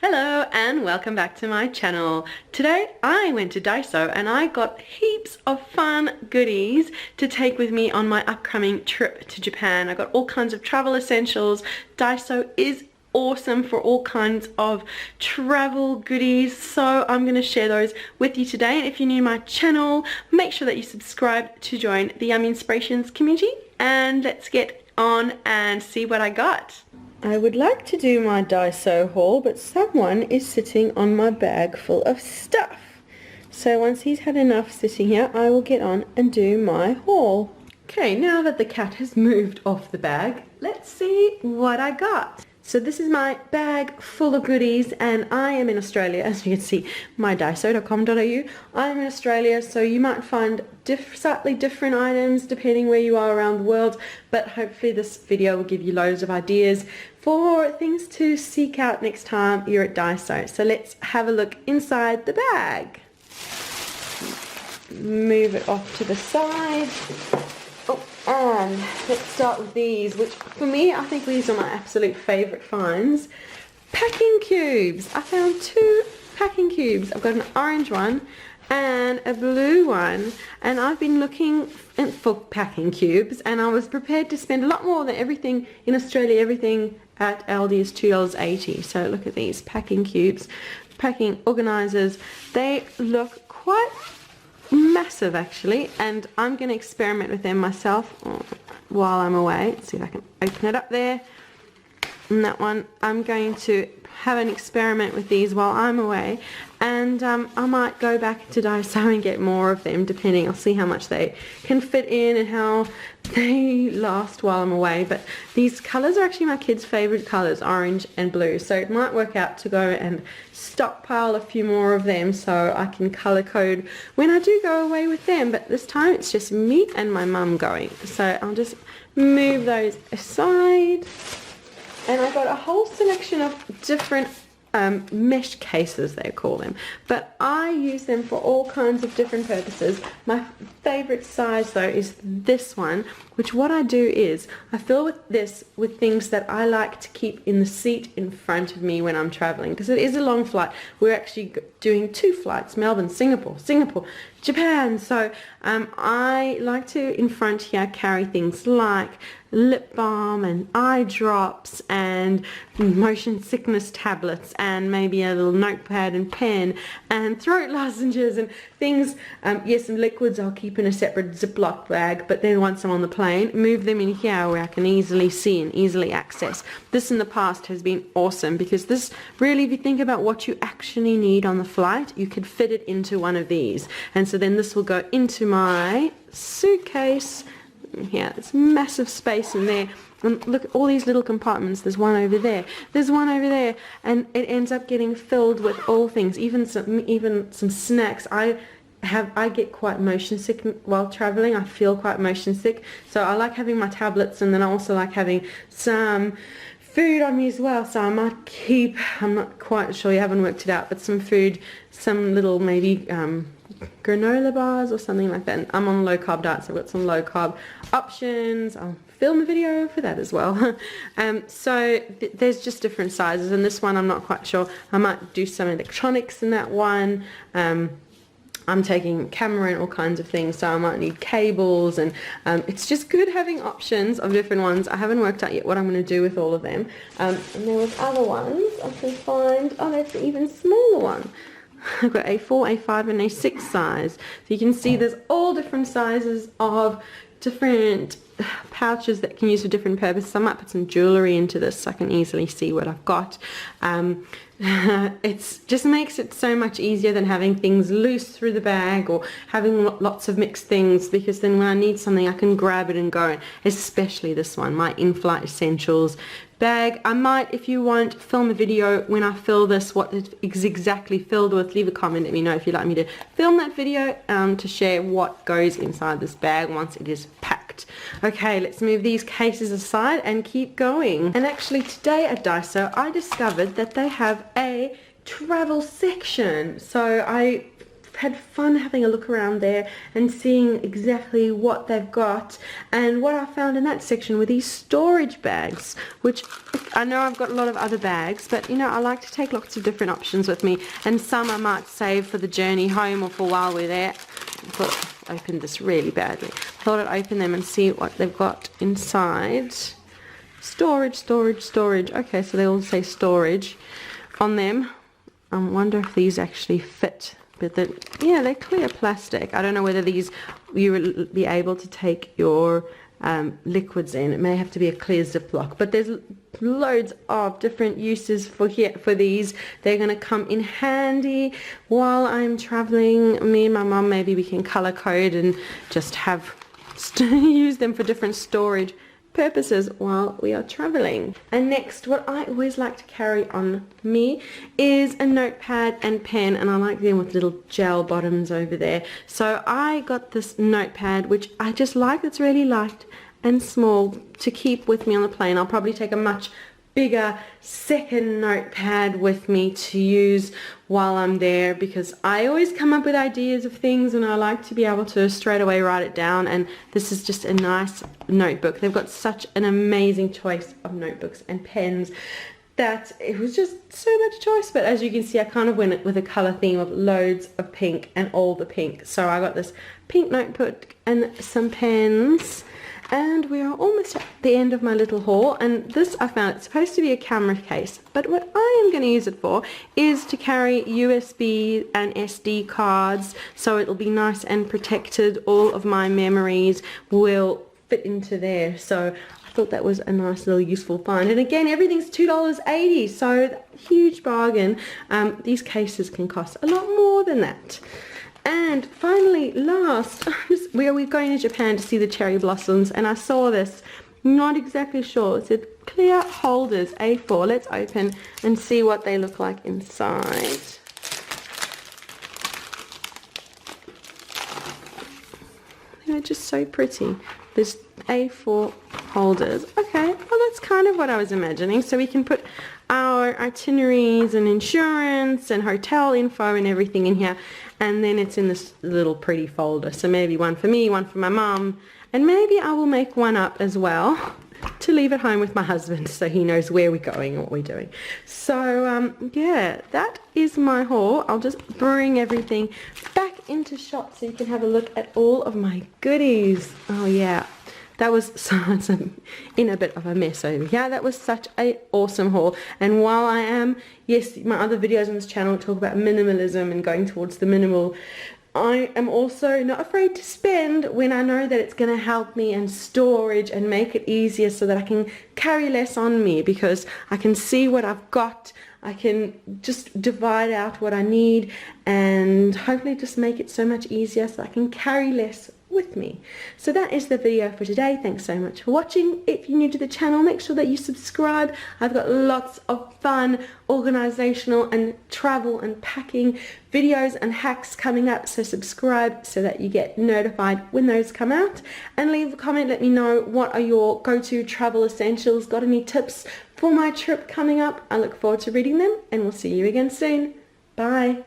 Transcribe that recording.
Hello and welcome back to my channel. Today I went to Daiso and I got heaps of fun goodies to take with me on my upcoming trip to Japan. I got all kinds of travel essentials. Daiso is awesome for all kinds of travel goodies, so I'm going to share those with you today. And if you're new to my channel, make sure that you subscribe to join the Yummy Inspirations community, and let's get on and see what I got. I would like to do my Daiso haul, but someone is sitting on my bag full of stuff. So once he's had enough sitting here, I will get on and do my haul. Okay, now that the cat has moved off the bag, let's see what I got. So this is my bag full of goodies, and I am in Australia, as you can see, mydaiso.com.au. I am in Australia, so you might find slightly different items depending where you are around the world, but hopefully this video will give you loads of ideas for things to seek out next time you're at Daiso. So let's have a look inside the bag. Move it off to the side. Oh, and let's start with these, which for me, I think these are my absolute favourite finds. Packing cubes. I found 2 packing cubes. I've got an orange one and a blue one, and I've been looking for packing cubes, and I was prepared to spend a lot more than everything in Australia. Everything at Aldi is $2.80. So look at these packing cubes, packing organisers. They look quite massive actually, and I'm going to experiment with them myself while I'm away. Let's see if I can open it up there. And that one, I'm going to have an experiment with these while I'm away, and I might go back to Daiso and get more of them, depending. I'll see how much they can fit in and how they last while I'm away. But these colours are actually my kids' favourite colours, orange and blue, so it might work out to go and stockpile a few more of them so I can colour code when I do go away with them. But this time it's just me and my mum going, so I'll just move those aside. And I got a whole selection of different mesh cases, they call them, but I use them for all kinds of different purposes. My favorite size though is this one, which what I do is I fill with this with things that I like to keep in the seat in front of me when I'm traveling, because it is a long flight. We're actually doing 2 flights, Melbourne, Singapore, Japan. So I like to in front here carry things like lip balm and eye drops and motion sickness tablets, and maybe a little notepad and pen and throat lozenges and things. Yes, and liquids I'll keep in a separate Ziploc bag, but then once I'm on the plane, move them in here where I can easily see and easily access. This in the past has been awesome, because this really, if you think about what you actually need on the flight, you could fit it into one of these. And so then this will go into my suitcase. Yeah, there's massive space in there, and look at all these little compartments. There's one over there, there's one over there, and it ends up getting filled with all things, even some snacks. I get quite motion sick while traveling. I feel quite motion sick, so I like having my tablets, and then I also like having some food on me as well. So I might keep, I'm not quite sure, you haven't worked it out, but some food, some little maybe granola bars or something like that. And I'm on a low carb diet, so I've got some low carb options. I'll film a video for that as well. So there's just different sizes, and this one I'm not quite sure. I might do some electronics in that one. I'm taking camera and all kinds of things, so I might need cables, and it's just good having options of different ones. I haven't worked out yet what I'm going to do with all of them. And there was other ones I can find. Oh, there's an even smaller one. I've got A4, A5 and A6 size. So you can see there's all different sizes of different pouches that can use for different purposes. I might put some jewellery into this so I can easily see what I've got. It just makes it so much easier than having things loose through the bag or having lots of mixed things, because then when I need something I can grab it and go. Especially this one, my in-flight essentials bag. I might, if you want, film a video when I fill this, what it is exactly filled with. Leave a comment, let me know if you'd like me to film that video to share what goes inside this bag once it is packed. Okay, let's move these cases aside and keep going. And actually today at Daiso I discovered that they have a travel section. So I had fun having a look around there and seeing exactly what they've got. And what I found in that section were these storage bags, which I know I've got a lot of other bags, but you know, I like to take lots of different options with me, and some I might save for the journey home or for while we're there. I thought I opened this really badly. I thought I'd open them and see what they've got inside. Storage, storage, storage. Okay, so they all say storage on them. I wonder if these actually fit, but yeah, they're clear plastic. I don't know whether these you will be able to take your liquids in. It may have to be a clear Ziploc, but there's loads of different uses for these. They're going to come in handy while I'm traveling. Me and my mum, maybe we can color code and just have use them for different storage purposes while we are traveling. And next, what I always like to carry on me is a notepad and pen, and I like them with little gel bottoms over there. So I got this notepad, which I just like. It's really light and small to keep with me on the plane. I'll probably take a much bigger second notepad with me to use while I'm there, because I always come up with ideas of things and I like to be able to straight away write it down. And this is just a nice notebook. They've got such an amazing choice of notebooks and pens that it was just so much choice. But as you can see, I kind of went with a color theme of loads of pink and all the pink. So I got this pink notebook and some pens. And we are almost at the end of my little haul, and this I found, it's supposed to be a camera case, but what I am going to use it for is to carry USB and SD cards, so it'll be nice and protected. All of my memories will fit into there, so I thought that was a nice little useful find. And again, everything's $2.80, so huge bargain. These cases can cost a lot more than that. And finally, last, we're going to Japan to see the cherry blossoms, and I saw this, not exactly sure, it said clear holders, A4. Let's open and see what they look like inside. They're just so pretty. There's A4 holders. Okay, well that's kind of what I was imagining. So we can put our itineraries and insurance and hotel info and everything in here, and then it's in this little pretty folder. So maybe one for me, one for my mum, and maybe I will make one up as well to leave at home with my husband so he knows where we're going and what we're doing. So yeah, that is my haul. I'll just bring everything back into shot so you can have a look at all of my goodies. Oh yeah, that was in a bit of a mess over here. That was such a awesome haul. And while I am, yes, my other videos on this channel talk about minimalism and going towards the minimal, I am also not afraid to spend when I know that it's going to help me in storage and make it easier so that I can carry less on me, because I can see what I've got. I can just divide out what I need and hopefully just make it so much easier so I can carry less with me. So that is the video for today. Thanks so much for watching. If you're new to the channel, make sure that you subscribe. I've got lots of fun organizational and travel and packing videos and hacks coming up, so subscribe so that you get notified when those come out, and leave a comment. Let me know what are your go-to travel essentials. Got any tips for my trip coming up? I look forward to reading them, and we'll see you again soon. Bye.